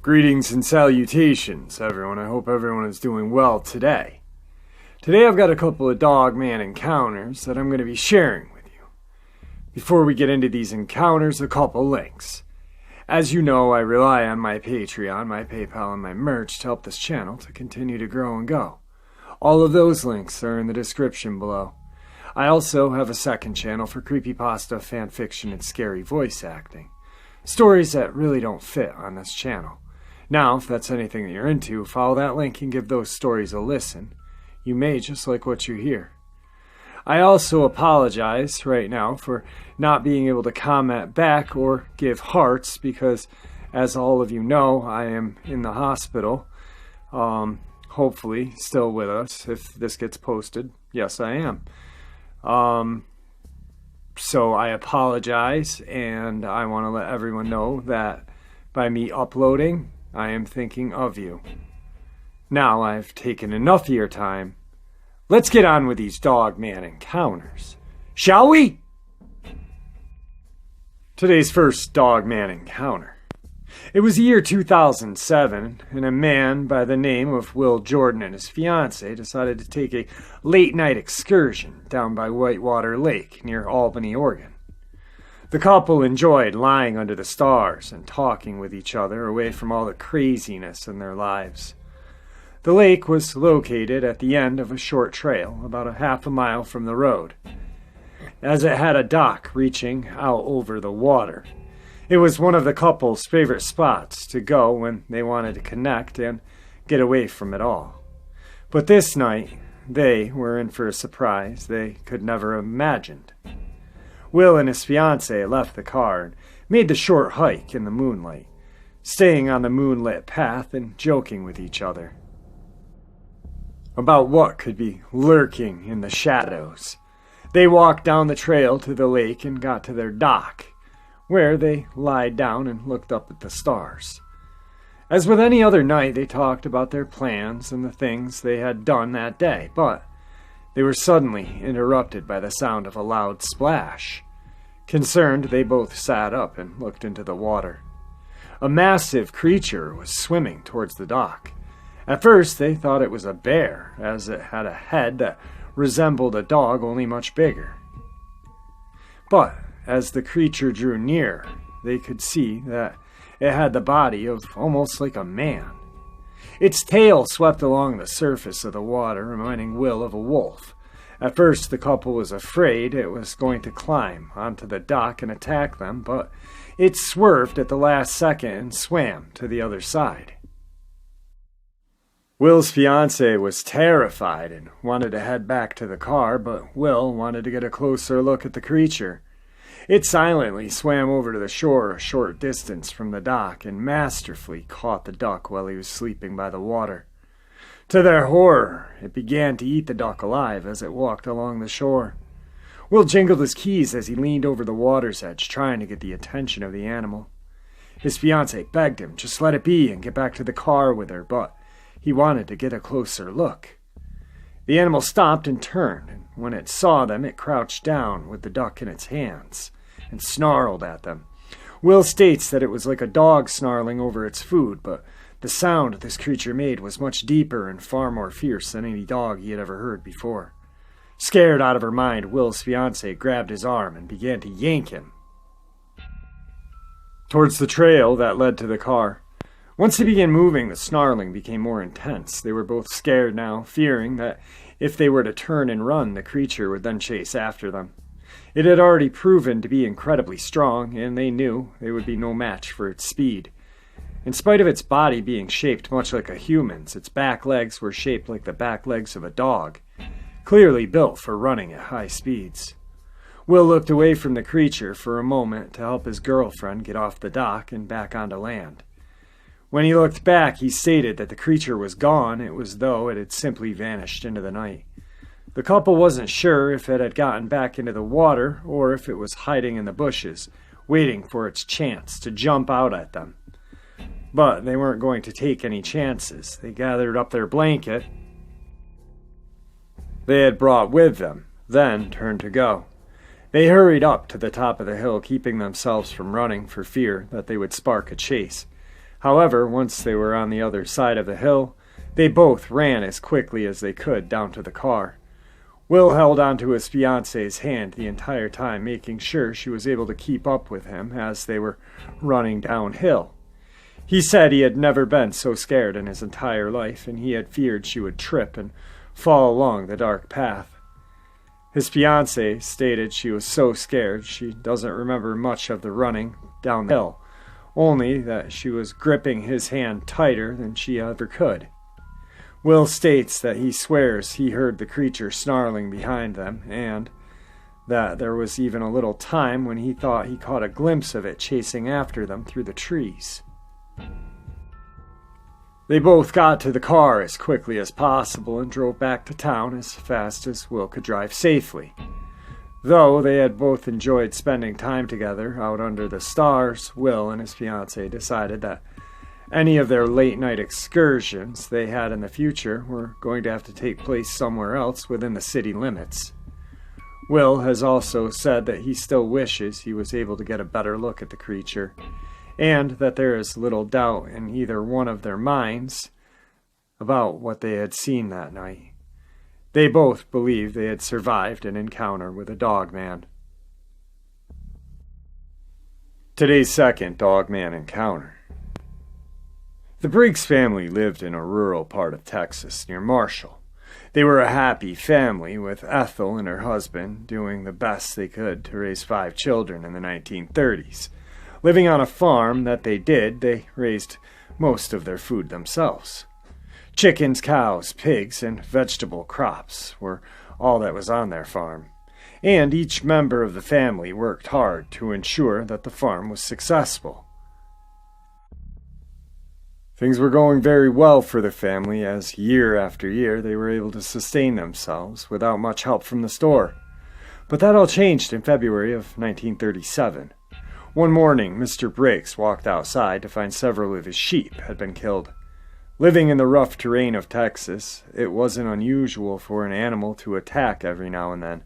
Greetings and salutations, everyone. I hope everyone is doing well today. Today I've got a couple of Dogman encounters that I'm going to be sharing with you. Before we get into these encounters, a couple links. As you know, I rely on my Patreon, my PayPal, and my merch to help this channel to continue to grow and go. All of those links are in the description below. I also have a second channel for creepypasta, fanfiction, and scary voice acting. Stories that really don't fit on this channel. Now, if that's anything that you're into, follow that link and give those stories a listen. You may just like what you hear. I also apologize right now for not being able to comment back or give hearts because, as all of you know, I am in the hospital. Hopefully still with us if this gets posted. Yes, I am. So I apologize, and I want to let everyone know that by me uploading, I am thinking of you. Now I've taken enough of your time. Let's get on with these Dogman encounters, shall we? Today's first Dogman encounter. It was the year 2007, and a man by the name of Will Jordan and his fiancée decided to take a late-night excursion down by Whitewater Lake near Albany, Oregon. The couple enjoyed lying under the stars and talking with each other away from all the craziness in their lives. The lake was located at the end of a short trail, about a half a mile from the road, as it had a dock reaching out over the water. It was one of the couple's favorite spots to go when they wanted to connect and get away from it all. But this night, they were in for a surprise they could never have imagined. Will and his fiancée left the car and made the short hike in the moonlight, staying on the moonlit path and joking with each other about what could be lurking in the shadows. They walked down the trail to the lake and got to their dock, where they lied down and looked up at the stars. As with any other night, they talked about their plans and the things they had done that day, but they were suddenly interrupted by the sound of a loud splash. Concerned, they both sat up and looked into the water. A massive creature was swimming towards the dock. At first, they thought it was a bear, as it had a head that resembled a dog, only much bigger. But as the creature drew near, they could see that it had the body of almost like a man. Its tail swept along the surface of the water, reminding Will of a wolf. At first, the couple was afraid it was going to climb onto the dock and attack them, but it swerved at the last second and swam to the other side. Will's fiancée was terrified and wanted to head back to the car, but Will wanted to get a closer look at the creature. It silently swam over to the shore a short distance from the dock and masterfully caught the duck while he was sleeping by the water. To their horror, it began to eat the duck alive as it walked along the shore. Will jingled his keys as he leaned over the water's edge, trying to get the attention of the animal. His fiancée begged him, just let it be and get back to the car with her, but he wanted to get a closer look. The animal stopped and turned, and when it saw them, it crouched down with the duck in its hands and snarled at them. Will states that it was like a dog snarling over its food, but the sound this creature made was much deeper and far more fierce than any dog he had ever heard before. Scared out of her mind, Will's fiancée grabbed his arm and began to yank him towards the trail that led to the car. Once he began moving, the snarling became more intense. They were both scared now, fearing that if they were to turn and run, the creature would then chase after them. It had already proven to be incredibly strong, and they knew they would be no match for its speed. In spite of its body being shaped much like a human's, its back legs were shaped like the back legs of a dog, clearly built for running at high speeds. Will looked away from the creature for a moment to help his girlfriend get off the dock and back onto land. When he looked back, he stated that the creature was gone. It was though it had simply vanished into the night. The couple wasn't sure if it had gotten back into the water or if it was hiding in the bushes, waiting for its chance to jump out at them. But they weren't going to take any chances. They gathered up their blanket they had brought with them, then turned to go. They hurried up to the top of the hill, keeping themselves from running for fear that they would spark a chase. However, once they were on the other side of the hill, they both ran as quickly as they could down to the car. Will held onto his fiancée's hand the entire time, making sure she was able to keep up with him as they were running downhill. He said he had never been so scared in his entire life, and he had feared she would trip and fall along the dark path. His fiancée stated she was so scared she doesn't remember much of the running down the hill, only that she was gripping his hand tighter than she ever could. Will states that he swears he heard the creature snarling behind them, and that there was even a little time when he thought he caught a glimpse of it chasing after them through the trees. They both got to the car as quickly as possible and drove back to town as fast as Will could drive safely. Though they had both enjoyed spending time together out under the stars, Will and his fiancée decided that any of their late-night excursions they had in the future were going to have to take place somewhere else within the city limits. Will has also said that he still wishes he was able to get a better look at the creature, and that there is little doubt in either one of their minds about what they had seen that night. They both believed they had survived an encounter with a Dogman. Today's second Dogman encounter. The Briggs family lived in a rural part of Texas near Marshall. They were a happy family, with Ethel and her husband doing the best they could to raise 5 children in the 1930s. Living on a farm that they raised most of their food themselves. Chickens, cows, pigs, and vegetable crops were all that was on their farm, and each member of the family worked hard to ensure that the farm was successful. Things were going very well for the family as year after year they were able to sustain themselves without much help from the store. But that all changed in February of 1937. One morning, Mr. Briggs walked outside to find several of his sheep had been killed. Living in the rough terrain of Texas, it wasn't unusual for an animal to attack every now and then,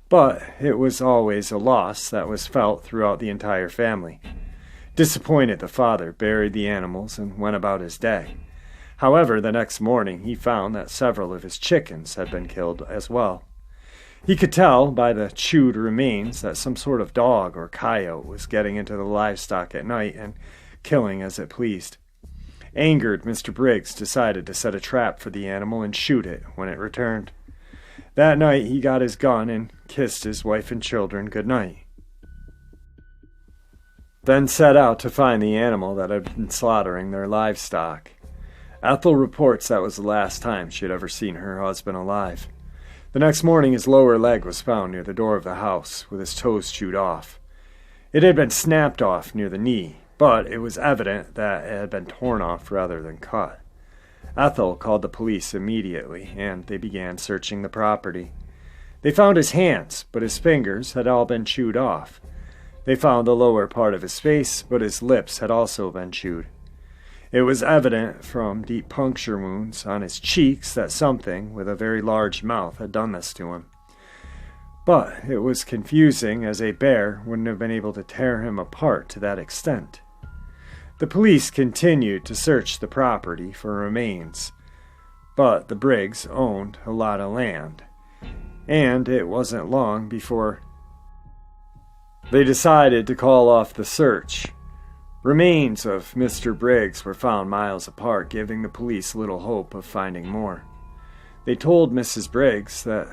but it was always a loss that was felt throughout the entire family. Disappointed, the father buried the animals and went about his day. However, the next morning he found that several of his chickens had been killed as well. He could tell by the chewed remains that some sort of dog or coyote was getting into the livestock at night and killing as it pleased. Angered, Mr. Briggs decided to set a trap for the animal and shoot it when it returned. That night he got his gun and kissed his wife and children good night. Then set out to find the animal that had been slaughtering their livestock. Ethel reports that was the last time she had ever seen her husband alive. The next morning his lower leg was found near the door of the house, with his toes chewed off. It had been snapped off near the knee, but it was evident that it had been torn off rather than cut. Ethel called the police immediately, and they began searching the property. They found his hands, but his fingers had all been chewed off. They found the lower part of his face, but his lips had also been chewed. It was evident from deep puncture wounds on his cheeks that something with a very large mouth had done this to him. But it was confusing, as a bear wouldn't have been able to tear him apart to that extent. The police continued to search the property for remains, but the Briggs owned a lot of land, and it wasn't long before they decided to call off the search. Remains of Mr. Briggs were found miles apart, giving the police little hope of finding more. They told Mrs. Briggs that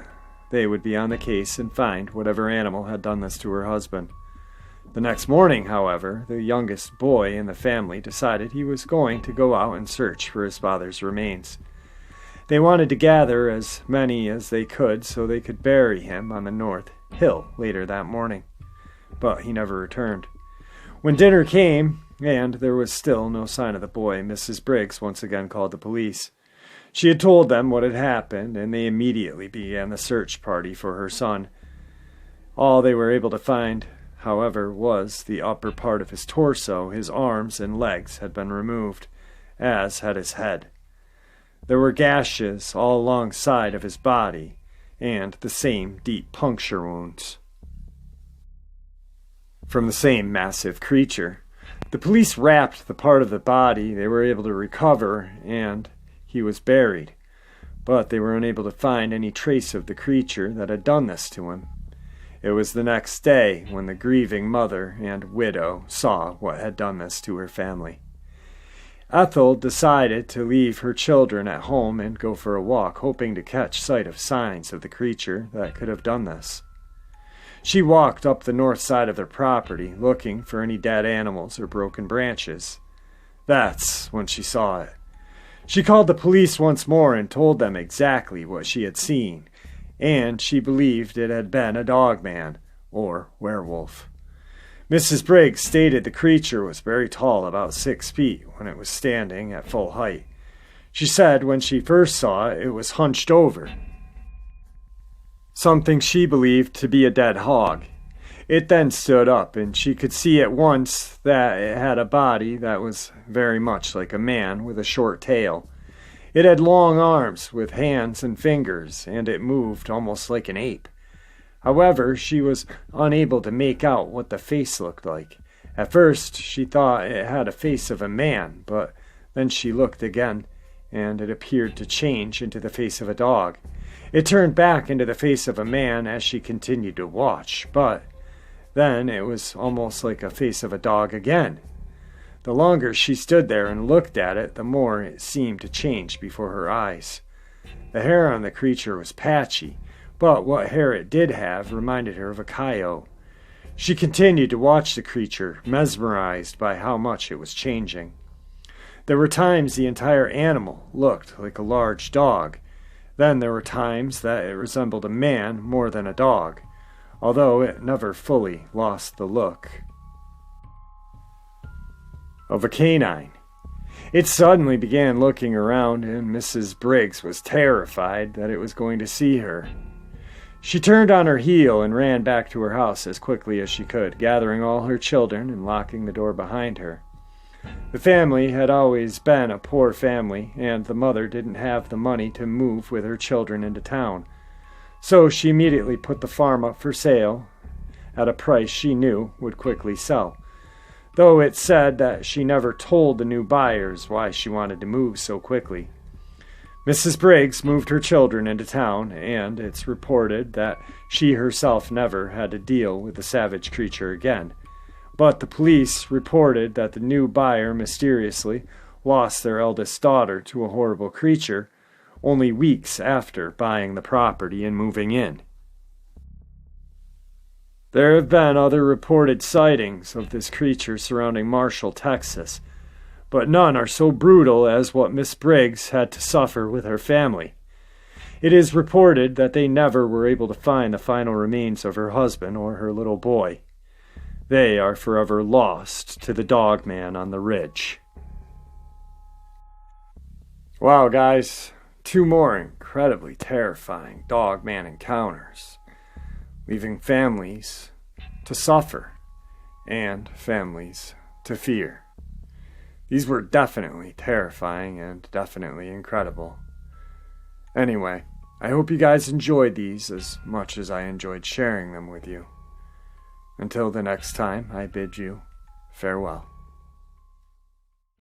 they would be on the case and find whatever animal had done this to her husband. The next morning, however, the youngest boy in the family decided he was going to go out and search for his father's remains. They wanted to gather as many as they could so they could bury him on the North Hill later that morning. But he never returned. When dinner came, and there was still no sign of the boy, Mrs. Briggs once again called the police. She had told them what had happened, and they immediately began the search party for her son. All they were able to find, however, was the upper part of his torso. His arms and legs had been removed, as had his head. There were gashes all alongside of his body, and the same deep puncture wounds from the same massive creature. The police wrapped the part of the body they were able to recover, and he was buried, but they were unable to find any trace of the creature that had done this to him. It was the next day when the grieving mother and widow saw what had done this to her family. Ethel decided to leave her children at home and go for a walk, hoping to catch sight of signs of the creature that could have done this. She walked up the north side of their property, looking for any dead animals or broken branches. That's when she saw it. She called the police once more and told them exactly what she had seen, and she believed it had been a dogman, or werewolf. Mrs. Briggs stated the creature was very tall, about 6 feet, when it was standing at full height. She said when she first saw it, it was hunched over, something she believed to be a dead hog. It then stood up, and she could see at once that it had a body that was very much like a man with a short tail. It had long arms with hands and fingers, and it moved almost like an ape. However, she was unable to make out what the face looked like. At first, she thought it had a face of a man, but then she looked again, and it appeared to change into the face of a dog. It turned back into the face of a man as she continued to watch, but then it was almost like a face of a dog again. The longer she stood there and looked at it, the more it seemed to change before her eyes. The hair on the creature was patchy, but what hair it did have reminded her of a coyote. She continued to watch the creature, mesmerized by how much it was changing. There were times the entire animal looked like a large dog. Then there were times that it resembled a man more than a dog, although it never fully lost the look of a canine. It suddenly began looking around, and Mrs. Briggs was terrified that it was going to see her. She turned on her heel and ran back to her house as quickly as she could, gathering all her children and locking the door behind her. The family had always been a poor family, and the mother didn't have the money to move with her children into town. So she immediately put the farm up for sale at a price she knew would quickly sell, though it said that she never told the new buyers why she wanted to move so quickly. Mrs. Briggs moved her children into town, and it's reported that she herself never had to deal with the savage creature again. But the police reported that the new buyer mysteriously lost their eldest daughter to a horrible creature only weeks after buying the property and moving in. There have been other reported sightings of this creature surrounding Marshall, Texas, but none are so brutal as what Miss Briggs had to suffer with her family. It is reported that they never were able to find the final remains of her husband or her little boy. They are forever lost to the Dogman on the ridge. Wow, guys, 2 more incredibly terrifying Dogman encounters, leaving families to suffer and families to fear. These were definitely terrifying and definitely incredible. Anyway, I hope you guys enjoyed these as much as I enjoyed sharing them with you. Until the next time, I bid you farewell.